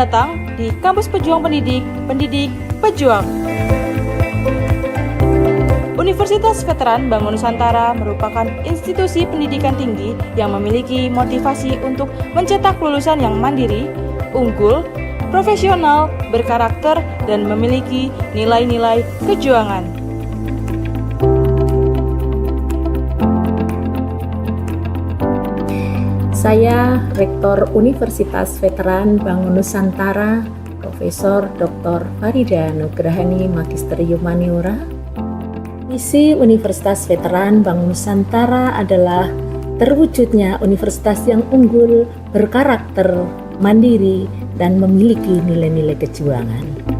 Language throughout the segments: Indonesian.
datang di Kampus Pejuang Pendidik, Pendidik Pejuang. Universitas Veteran Bank Nusantara merupakan institusi pendidikan tinggi yang memiliki motivasi untuk mencetak lulusan yang mandiri, unggul, profesional, berkarakter, dan memiliki nilai-nilai kejuangan. Saya Rektor Universitas Veteran Bank Nusantara, Profesor Dr. Farida Nugrahani Magister Humaniora. Misi Universitas Veteran Bank Nusantara adalah terwujudnya universitas yang unggul, berkarakter, mandiri, dan memiliki nilai-nilai kejuangan.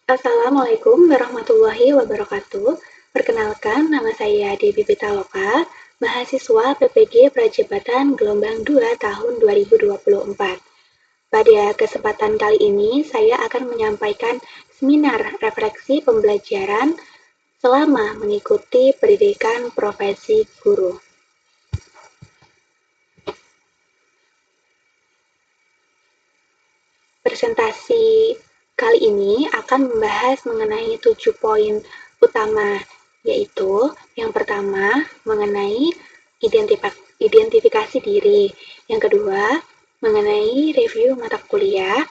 Assalamualaikum warahmatullahi wabarakatuh. Perkenalkan, nama saya Devi Pitaloka, mahasiswa PPG Prajabatan Gelombang 2 tahun 2024. Pada kesempatan kali ini, saya akan menyampaikan seminar refleksi pembelajaran selama mengikuti pendidikan profesi guru. Presentasi kali ini akan membahas mengenai 7 poin utama, yaitu yang pertama mengenai identifikasi diri, yang kedua mengenai review mata kuliah,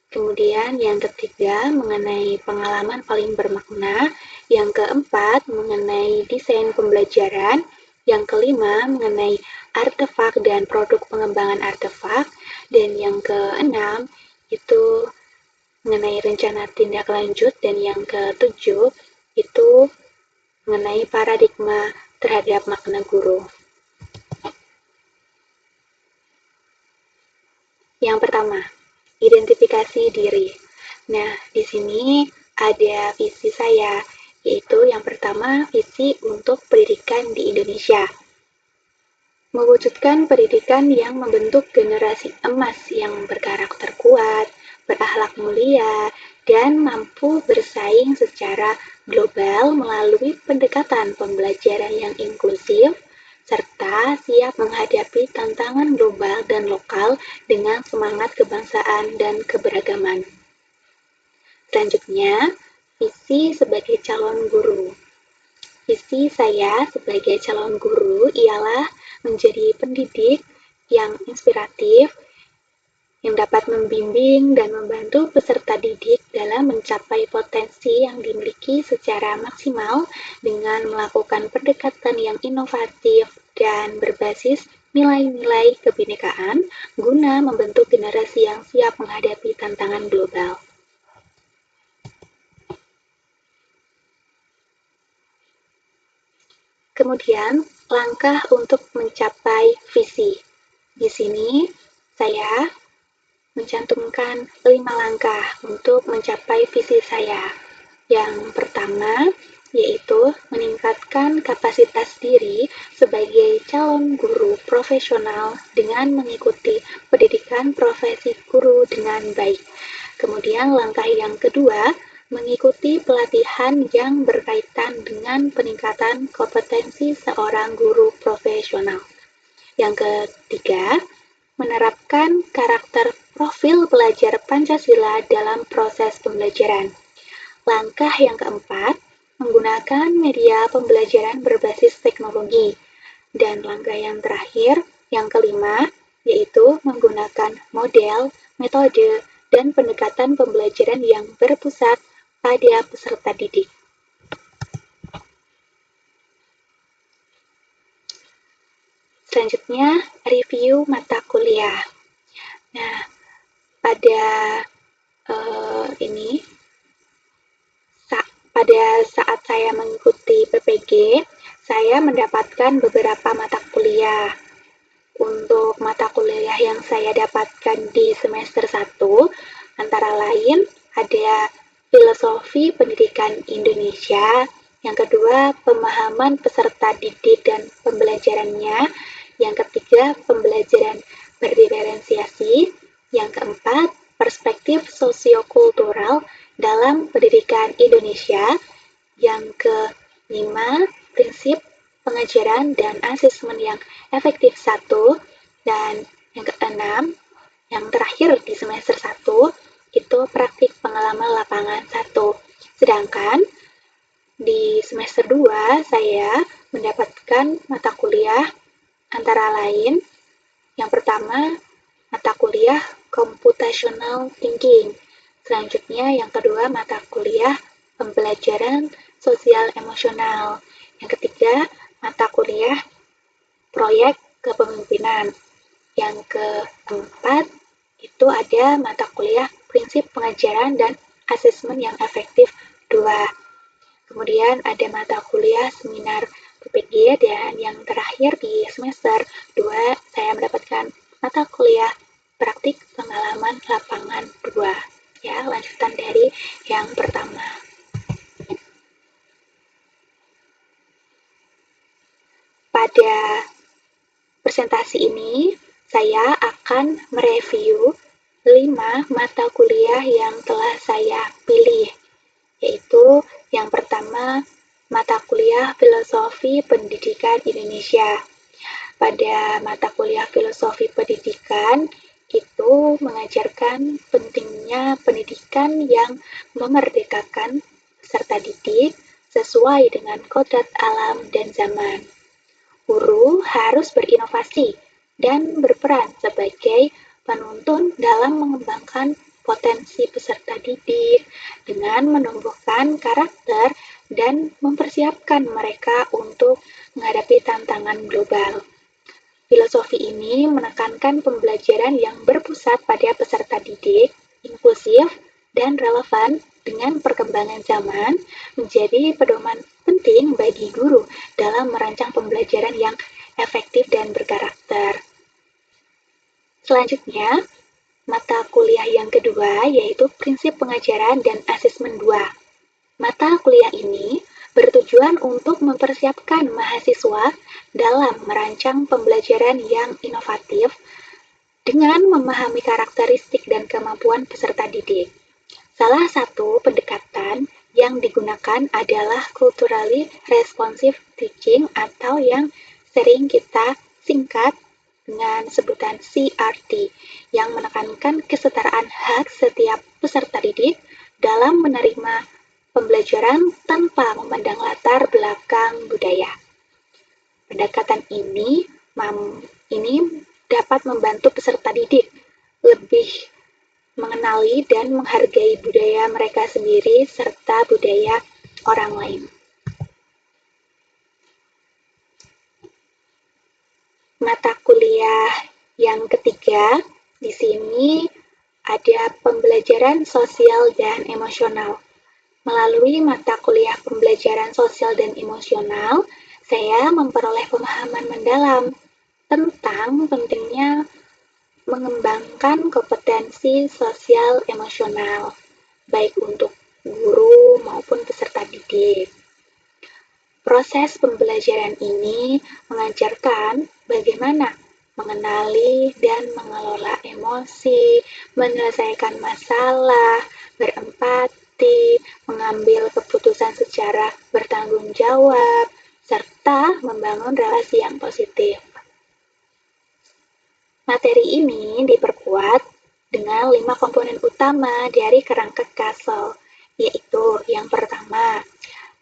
kemudian yang ketiga mengenai pengalaman paling bermakna, yang keempat mengenai desain pembelajaran, yang kelima mengenai artefak dan produk pengembangan artefak, dan yang keenam itu mengenai rencana tindak lanjut, dan yang ketujuh itu mengenai paradigma terhadap makna guru. Yang pertama, identifikasi diri. Nah, di sini ada visi saya, yaitu yang pertama visi untuk pendidikan di Indonesia. Mewujudkan pendidikan yang membentuk generasi emas yang berkarakter kuat, berakhlak mulia, dan mampu bersaing secara global melalui pendekatan pembelajaran yang inklusif, serta siap menghadapi tantangan global dan lokal dengan semangat kebangsaan dan keberagaman. Selanjutnya, visi sebagai calon guru. Visi saya sebagai calon guru ialah menjadi pendidik yang inspiratif, yang dapat membimbing dan membantu peserta didik dalam mencapai potensi yang dimiliki secara maksimal dengan melakukan pendekatan yang inovatif dan berbasis nilai-nilai kebinekaan guna membentuk generasi yang siap menghadapi tantangan global. Kemudian, langkah untuk mencapai visi. Di sini, saya mencantumkan 5 langkah untuk mencapai visi saya. Yang pertama, yaitu meningkatkan kapasitas diri sebagai calon guru profesional dengan mengikuti pendidikan profesi guru dengan baik. Kemudian langkah yang kedua, mengikuti pelatihan yang berkaitan dengan peningkatan kompetensi seorang guru profesional. Yang ketiga, menerapkan karakter profil pelajar Pancasila dalam proses pembelajaran. Langkah yang keempat, menggunakan media pembelajaran berbasis teknologi. Dan langkah yang terakhir, yang kelima, yaitu menggunakan model, metode, dan pendekatan pembelajaran yang berpusat pada peserta didik. Selanjutnya, review mata kuliah. Nah, pada pada saat saya mengikuti PPG, saya mendapatkan beberapa mata kuliah. Untuk mata kuliah yang saya dapatkan di semester 1, antara lain ada Filosofi Pendidikan Indonesia, yang kedua pemahaman peserta didik dan pembelajarannya, yang ketiga pembelajaran berdiferensiasi, yang keempat perspektif sosiokultural dalam pendidikan Indonesia, yang kelima prinsip pengajaran dan asesmen yang efektif 1, dan yang keenam, yang terakhir di semester 1, itu praktik pengalaman lapangan 1. Sedangkan di semester 2, saya mendapatkan mata kuliah antara lain, yang pertama, mata kuliah Computational Thinking. Selanjutnya, yang kedua, mata kuliah Pembelajaran Sosial Emosional. Yang ketiga, mata kuliah Proyek Kepemimpinan. Yang keempat, itu ada mata kuliah Prinsip Pengajaran dan Asesmen yang Efektif 2. Kemudian ada mata kuliah Seminar PPG, dan yang terakhir di semester 2, saya mendapatkan mata kuliah Praktik Pengalaman Lapangan 2. Ya, lanjutan dari yang pertama. Pada presentasi ini, saya akan mereview 5 mata kuliah yang telah saya pilih, yaitu yang pertama, mata kuliah Filosofi Pendidikan Indonesia. Pada mata kuliah Filosofi Pendidikan, itu mengajarkan pentingnya pendidikan yang memerdekakan peserta didik sesuai dengan kodrat alam dan zaman. Guru harus berinovasi dan berperan sebagai penuntun dalam mengembangkan potensi peserta didik dengan menumbuhkan karakter dan mempersiapkan mereka untuk menghadapi tantangan global. Filosofi ini menekankan pembelajaran yang berpusat pada peserta didik, inklusif, dan relevan dengan perkembangan zaman, menjadi pedoman penting bagi guru dalam merancang pembelajaran yang efektif dan berkarakter. Selanjutnya, mata kuliah yang kedua yaitu Prinsip Pengajaran dan Asesmen 2. Mata kuliah ini bertujuan untuk mempersiapkan mahasiswa dalam merancang pembelajaran yang inovatif dengan memahami karakteristik dan kemampuan peserta didik. Salah satu pendekatan yang digunakan adalah Culturally Responsive Teaching atau yang sering kita singkat dengan sebutan CRT, yang menekankan kesetaraan hak setiap peserta didik dalam menerima pembelajaran tanpa memandang latar belakang budaya. Pendekatan ini dapat membantu peserta didik lebih mengenali dan menghargai budaya mereka sendiri serta budaya orang lain. Mata kuliah yang ketiga, di sini ada pembelajaran sosial dan emosional. Melalui mata kuliah pembelajaran sosial dan emosional, saya memperoleh pemahaman mendalam tentang pentingnya mengembangkan kompetensi sosial emosional, baik untuk guru maupun peserta didik. Proses pembelajaran ini mengajarkan bagaimana mengenali dan mengelola emosi, menyelesaikan masalah, berempati, mengambil keputusan secara bertanggung jawab, serta membangun relasi yang positif. Materi ini diperkuat dengan 5 komponen utama dari kerangka Castle, yaitu yang pertama,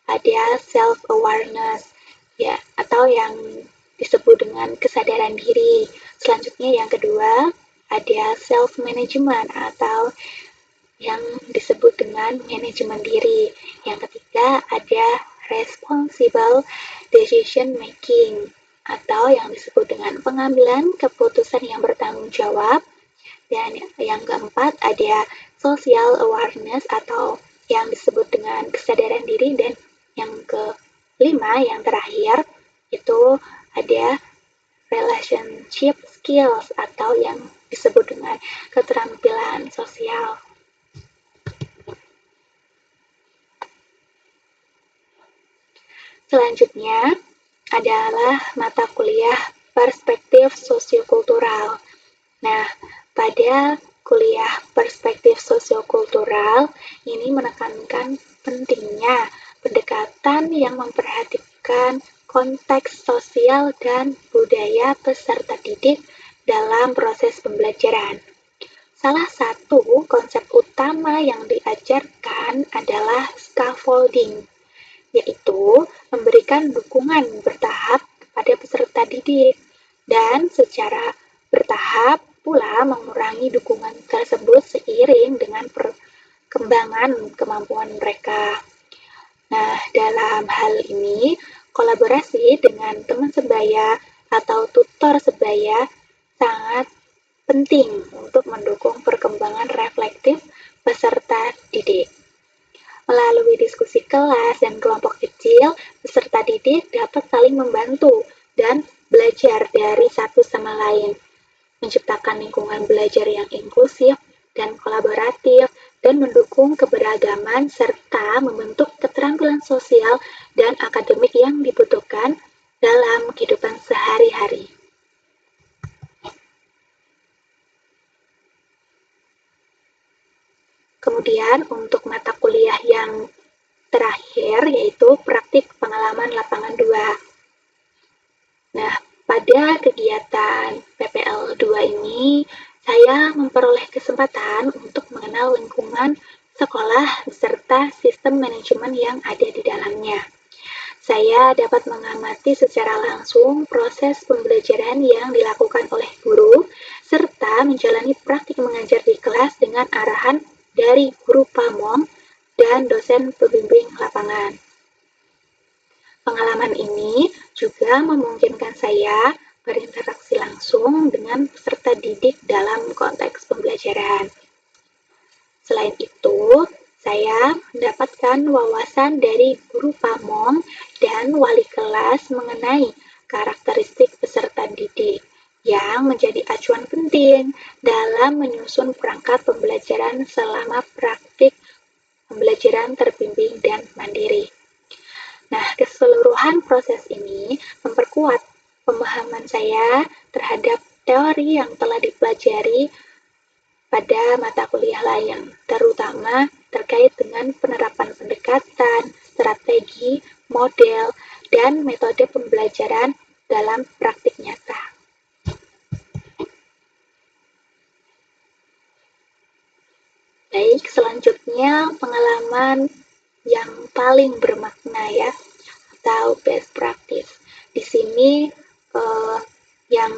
ada self-awareness, ya, atau yang disebut dengan kesadaran diri. Selanjutnya yang kedua, ada self-management atau yang disebut dengan manajemen diri. Yang ketiga, ada responsible decision making atau yang disebut dengan pengambilan keputusan yang bertanggung jawab. Dan yang keempat, ada social awareness atau yang disebut dengan kesadaran diri. Dan yang kelima, yang terakhir, itu ada relationship skills atau yang disebut dengan keterampilan sosial. Selanjutnya adalah mata kuliah perspektif sosiokultural. Nah, pada kuliah perspektif sosiokultural ini menekankan pentingnya pendekatan yang memperhatikan konteks sosial dan budaya peserta didik dalam proses pembelajaran. Salah satu konsep utama yang diajarkan adalah scaffolding, yaitu memberikan dukungan bertahap kepada peserta didik dan secara bertahap pula mengurangi dukungan tersebut seiring dengan perkembangan kemampuan mereka. Nah, dalam hal ini, kolaborasi dengan teman sebaya atau tutor sebaya sangat penting untuk mendukung perkembangan reflektif peserta didik. Melalui diskusi kelas dan kelompok kecil, peserta didik dapat saling membantu dan belajar dari satu sama lain, menciptakan lingkungan belajar yang inklusif dan kolaboratif, dan mendukung keberagaman serta membentuk keterampilan sosial dan akademik yang dibutuhkan dalam kehidupan sehari-hari. Kemudian untuk mata kuliah yang terakhir yaitu praktik pengalaman lapangan 2. Nah, pada kegiatan PPL 2 ini, saya memperoleh kesempatan untuk mengenal lingkungan sekolah beserta sistem manajemen yang ada di dalamnya. Saya dapat mengamati secara langsung proses pembelajaran yang dilakukan oleh guru, serta menjalani praktik mengajar di kelas dengan arahan dari guru pamong dan dosen pembimbing lapangan. Pengalaman ini juga memungkinkan saya berinteraksi langsung dengan peserta didik dalam konteks pembelajaran. Selain itu, saya mendapatkan wawasan dari guru pamong dan wali kelas mengenai karakteristik peserta didik yang menjadi acuan penting dalam menyusun perangkat pembelajaran selama praktik pembelajaran terbimbing dan mandiri. Nah, keseluruhan proses ini memperkuat pemahaman saya terhadap teori yang telah dipelajari pada mata kuliah lain, terutama terkait dengan penerapan pendekatan, strategi, model, dan metode pembelajaran dalam praktik nyata. Baik, selanjutnya pengalaman yang paling bermakna ya, atau best practice. Di sini yang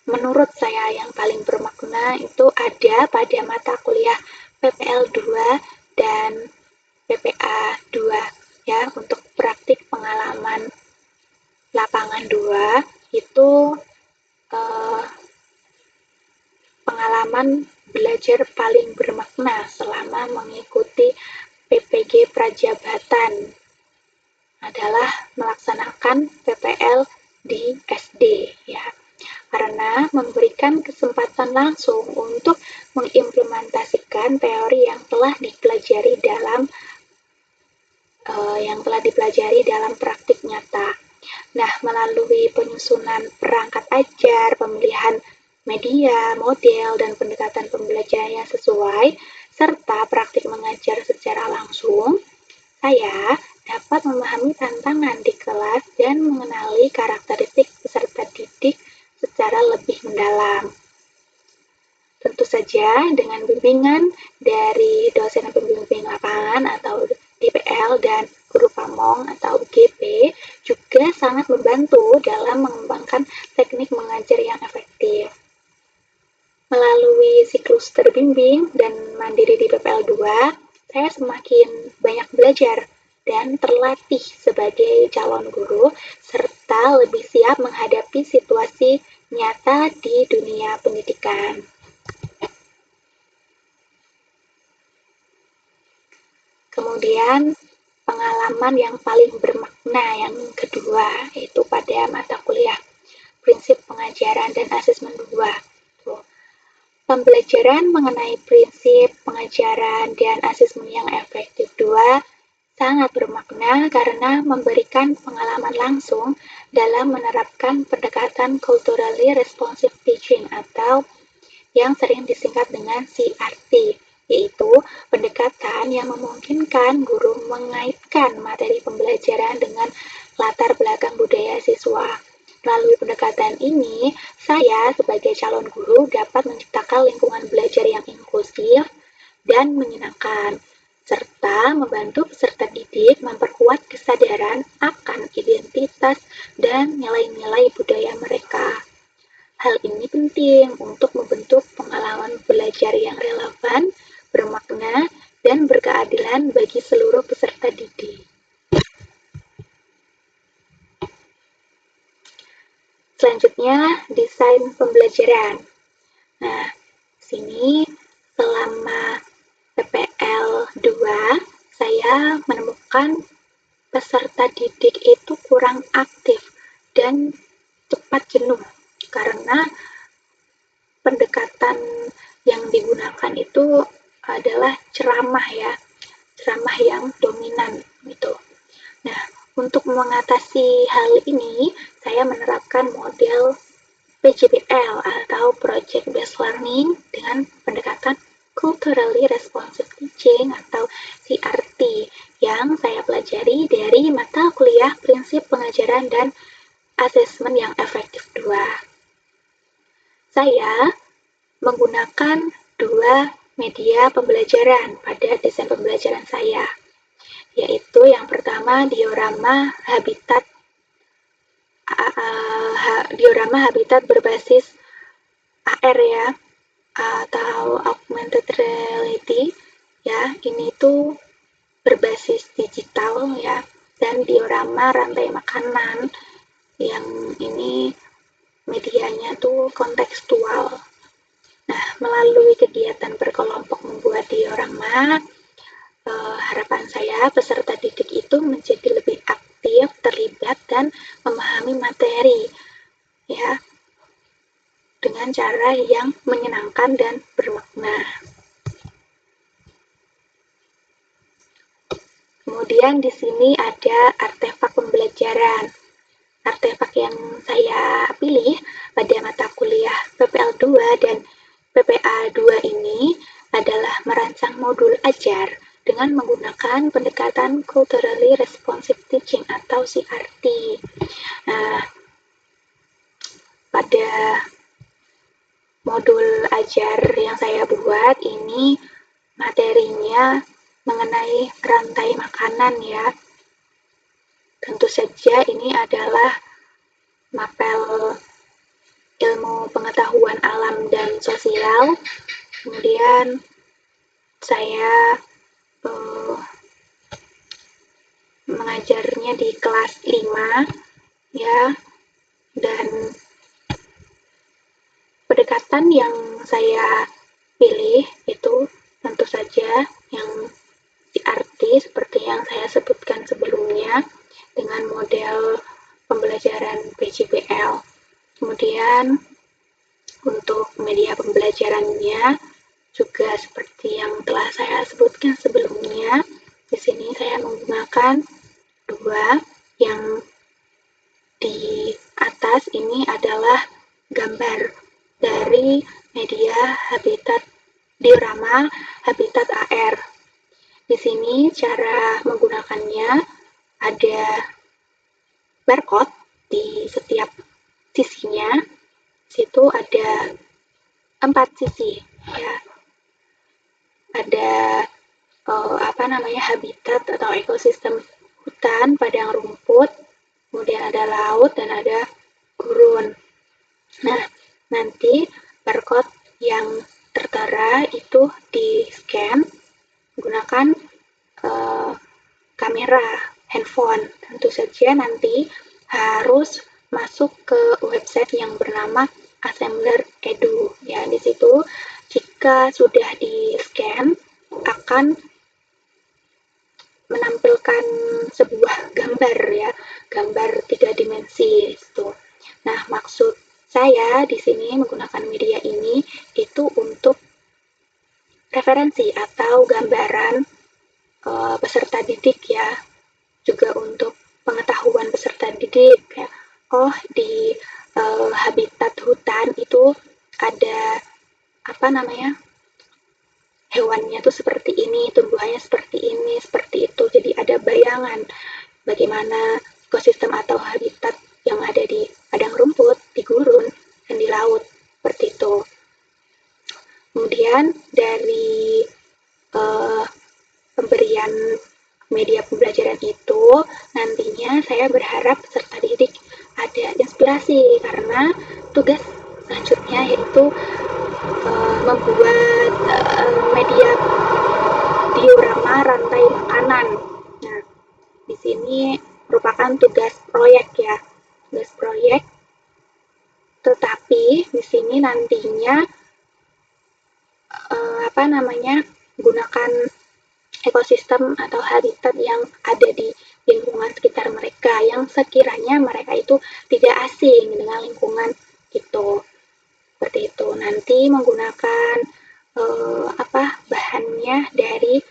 menurut saya yang paling bermakna itu ada pada mata kuliah PPL 2 dan PPA 2 ya. Untuk praktik pengalaman lapangan 2 itu pengalaman belajar paling bermakna selama mengikuti PPG Prajabatan adalah melaksanakan PPL di SD ya. karena memberikan kesempatan langsung untuk mengimplementasikan teori yang telah dipelajari dalam praktik nyata. Nah, melalui penyusunan perangkat ajar, pemilihan media, model, dan pendekatan pembelajaran yang sesuai, serta praktik mengajar secara langsung, saya dapat memahami tantangan di kelas dan mengenali karakteristik peserta didik secara lebih mendalam. Tentu saja dengan bimbingan dari dosen pembimbing lapangan atau DPL dan guru pamong atau GP juga sangat membantu dalam mengembangkan teknik mengajar yang efektif. Melalui siklus terbimbing dan mandiri di PPL 2, saya semakin banyak belajar dan terlatih sebagai calon guru serta lebih siap menghadapi situasi nyata di dunia pendidikan. Kemudian pengalaman yang paling bermakna yang kedua yaitu pada mata kuliah prinsip pengajaran dan asesmen 2. Pembelajaran mengenai prinsip pengajaran dan asesmen yang efektif 2 sangat bermakna karena memberikan pengalaman langsung dalam menerapkan pendekatan culturally responsive teaching atau yang sering disingkat dengan CRT, yaitu pendekatan yang memungkinkan guru mengaitkan materi pembelajaran dengan latar belakang budaya siswa. Melalui pendekatan ini, saya sebagai calon guru dapat menciptakan lingkungan belajar yang inklusif dan menyenangkan, serta membantu peserta didik memperkuat kesadaran akan identitas dan nilai-nilai budaya mereka. Hal ini penting untuk membentuk pengalaman belajar yang relevan, bermakna, dan berkeadilan bagi seluruh peserta didik. Selanjutnya, desain pembelajaran. Nah, sini selama PPL 2, saya menemukan peserta didik itu kurang aktif dan cepat jenuh karena pendekatan yang digunakan itu adalah ceramah yang dominan gitu. Nah, untuk mengatasi hal ini, saya menerapkan model PJBL atau Project Based Learning dengan pendekatan Culturally Responsive Teaching atau CRT yang saya pelajari dari mata kuliah Prinsip Pengajaran dan Asesmen yang Efektif 2. Saya menggunakan 2 media pembelajaran pada desain pembelajaran saya, yaitu yang pertama diorama habitat berbasis AR atau augmented reality ini tuh berbasis digital dan diorama rantai makanan yang ini medianya tuh kontekstual. Nah, melalui kegiatan berkelompok membuat diorama, harapan saya peserta didik itu menjadi lebih aktif, terlibat, dan memahami materi dengan cara yang menyenangkan dan bermakna. Kemudian di sini ada artefak pembelajaran. Artefak yang saya pilih pada mata kuliah PPL 2 dan PPA 2 ini adalah merancang modul ajar dengan menggunakan pendekatan Culturally Responsive Teaching atau CRT. Nah, pada modul ajar yang saya buat ini materinya mengenai rantai makanan Tentu saja ini adalah mapel ilmu pengetahuan alam dan sosial. Kemudian saya mengajarnya di kelas 5 dan pendekatan yang saya pilih itu tentu saja yang CRT seperti yang saya sebutkan sebelumnya dengan model pembelajaran PJBL. Kemudian media pembelajarannya juga seperti yang telah saya sebutkan sebelumnya. Di sini saya menggunakan dua. Yang di atas ini adalah gambar dari media habitat diorama habitat AR. Di sini cara menggunakannya ada barcode di setiap sisinya. Situ ada 4 sisi ya. Ada habitat atau ekosistem hutan, padang rumput, kemudian ada laut dan ada gurun. Nah, nanti barcode yang tertera itu di scan menggunakan kamera handphone. Tentu saja nanti harus masuk ke website yang bernama Assembler Edu. Ya, di situ jika sudah di scan akan menampilkan sebuah gambar ya, gambar 3 dimensi itu. Nah, maksud saya di sini menggunakan media ini itu untuk referensi atau gambaran peserta didik ya, juga untuk pengetahuan peserta didik ya. Oh, di habitat hutan itu ada hewannya tuh seperti ini, tumbuhannya seperti ini, seperti itu. Jadi ada bayangan bagaimana ekosistem atau habitat yang ada di padang rumput, di gurun, dan di laut, seperti itu. Kemudian dari pemberian media pembelajaran itu, nantinya saya berharap peserta didik ada inspirasi karena tugas selanjutnya yaitu membuat media diorama rantai makanan. Nah, di sini merupakan tugas proyek ya, tugas proyek. Tetapi di sini nantinya gunakan ekosistem atau habitat yang ada di lingkungan sekitar mereka, yang sekiranya mereka itu tidak asing dengan lingkungan itu. Seperti itu. Nanti menggunakan bahannya dari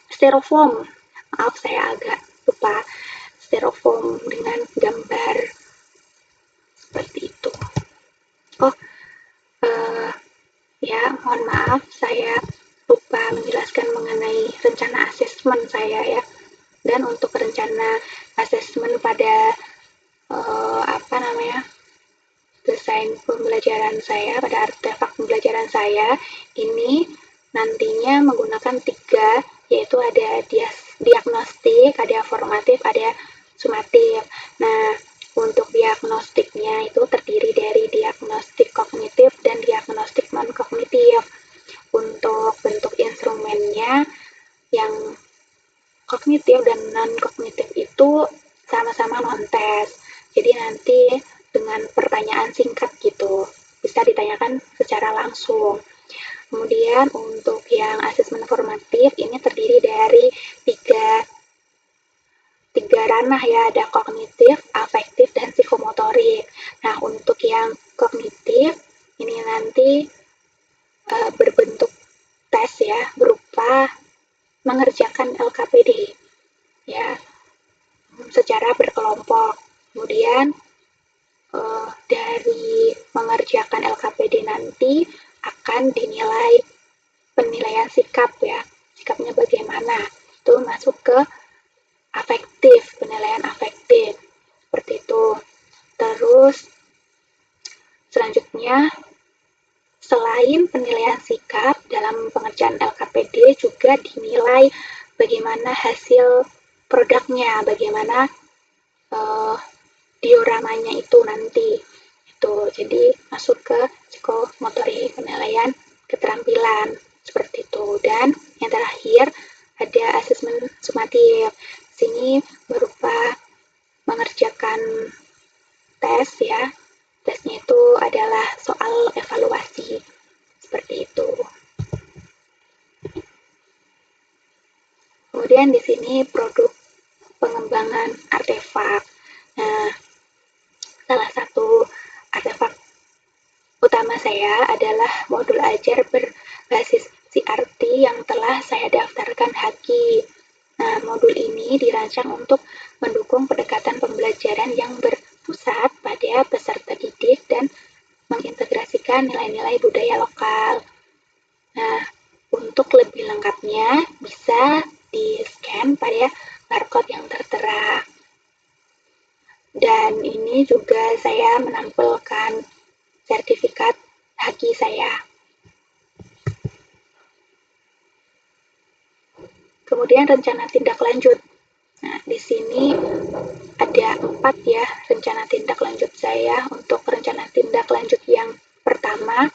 styrofoam. Maaf, saya agak lupa. Styrofoam dengan gambar seperti itu. Oh, ya, mohon maaf, saya lupa menjelaskan mengenai rencana asesmen saya ya. Dan untuk rencana asesmen pada desain pembelajaran saya, pada artefak pembelajaran saya, ini nantinya menggunakan 3, yaitu ada diagnostik, ada formatif, ada sumatif. Nah, untuk diagnostiknya itu terdiri dari diagnostik kognitif dan diagnostik non-kognitif. Untuk bentuk instrumennya yang kognitif dan non-kognitif itu sama-sama non-tes. Jadi nanti dengan pertanyaan singkat gitu, bisa ditanyakan secara langsung. Kemudian untuk yang asesmen formatif ini terdiri dari tiga ranah ya, ada kognitif, afektif, dan psikomotorik. Nah, untuk yang kognitif ini nanti berbentuk tes ya, berupa mengerjakan LKPD ya, secara berkelompok. Kemudian dari mengerjakan LKPD nanti akan dinilai penilaian sikap ya, sikapnya bagaimana, itu masuk ke afektif, penilaian afektif, seperti itu. Terus selanjutnya, selain penilaian sikap dalam pengerjaan LKPD juga dinilai bagaimana hasil produknya, bagaimana dioramanya itu nanti. Itu jadi masuk ke psikomotorik, penilaian keterampilan, seperti itu. Dan yang terakhir ada asesmen sumatif. Sini berupa mengerjakan tes ya. Tesnya itu adalah soal evaluasi, seperti itu. Kemudian di sini produk pengembangan artefak. Nah, saya adalah modul ajar berbasis CRT yang telah saya daftarkan HAKI. Nah, modul ini dirancang untuk mendukung pendekatan pembelajaran yang berpusat pada peserta didik dan mengintegrasikan nilai-nilai budaya lokal. Nah, untuk lebih lengkapnya bisa di-scan pada barcode yang tertera. Dan ini juga saya menampilkan sertifikat HAKI saya. Kemudian rencana tindak lanjut. Nah, di sini ada 4 ya rencana tindak lanjut saya. Untuk rencana tindak lanjut yang pertama,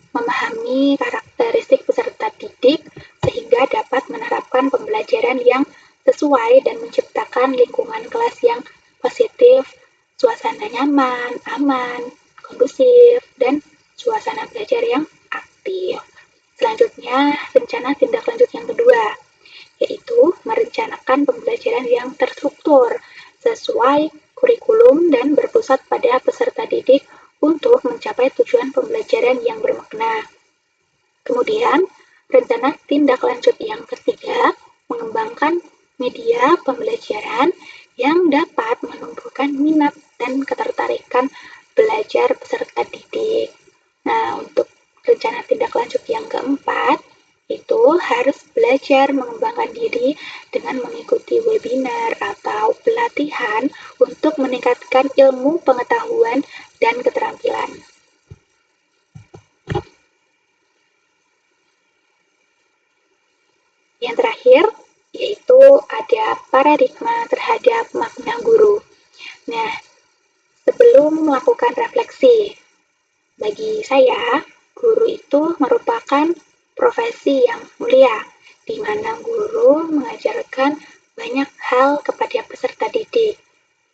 memahami karakteristik peserta didik sehingga dapat menerapkan pembelajaran yang sesuai dan menciptakan lingkungan kelas yang positif, suasana nyaman, aman, kondusif, dan suasana belajar yang aktif. Selanjutnya, rencana tindak lanjut yang kedua, yaitu merencanakan pembelajaran yang terstruktur sesuai kurikulum dan berpusat pada peserta didik untuk mencapai tujuan pembelajaran yang bermakna. Kemudian, rencana tindak lanjut yang ketiga, mengembangkan media pembelajaran yang dapat menumbuhkan minat dan ketertarikan belajar peserta didik. Nah, untuk rencana tindak lanjut yang keempat, itu harus belajar mengembangkan diri dengan mengikuti webinar atau pelatihan untuk meningkatkan ilmu pengetahuan dan keterampilan. Yang terakhir, yaitu ada paradigma terhadap makna guru. Nah, sebelum melakukan refleksi, bagi saya, guru itu merupakan profesi yang mulia, di mana guru mengajarkan banyak hal kepada peserta didik.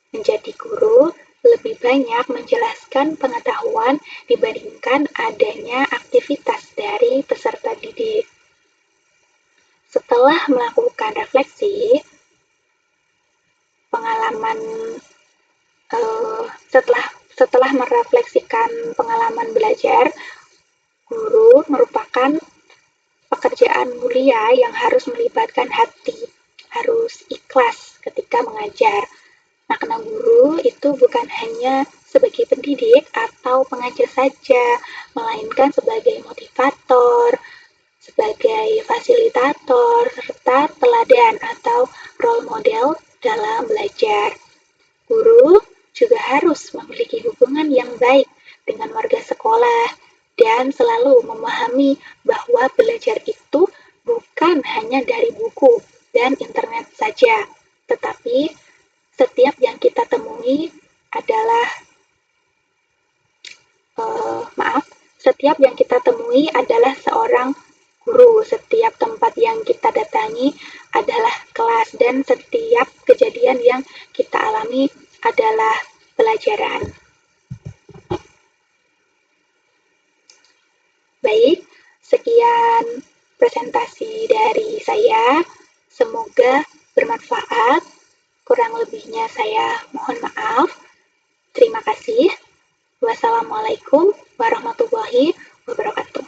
Menjadi guru lebih banyak menjelaskan pengetahuan dibandingkan adanya aktivitas dari peserta didik. Setelah melakukan refleksi, setelah merefleksikan pengalaman belajar, guru merupakan pekerjaan mulia yang harus melibatkan hati, harus ikhlas ketika mengajar. Makna guru itu bukan hanya sebagai pendidik atau pengajar saja, melainkan sebagai motivator, sebagai fasilitator, serta teladan atau role model dalam belajar. Guru juga harus memiliki hubungan yang baik dengan warga sekolah dan selalu memahami bahwa belajar itu bukan hanya dari buku dan internet saja, tetapi setiap yang kita temui adalah seorang guru, setiap tempat yang kita datangi adalah kelas, dan setiap kejadian yang kita alami adalah pelajaran. Baik, sekian presentasi dari saya. Semoga bermanfaat. Kurang lebihnya saya mohon maaf. Terima kasih. Wassalamualaikum warahmatullahi wabarakatuh.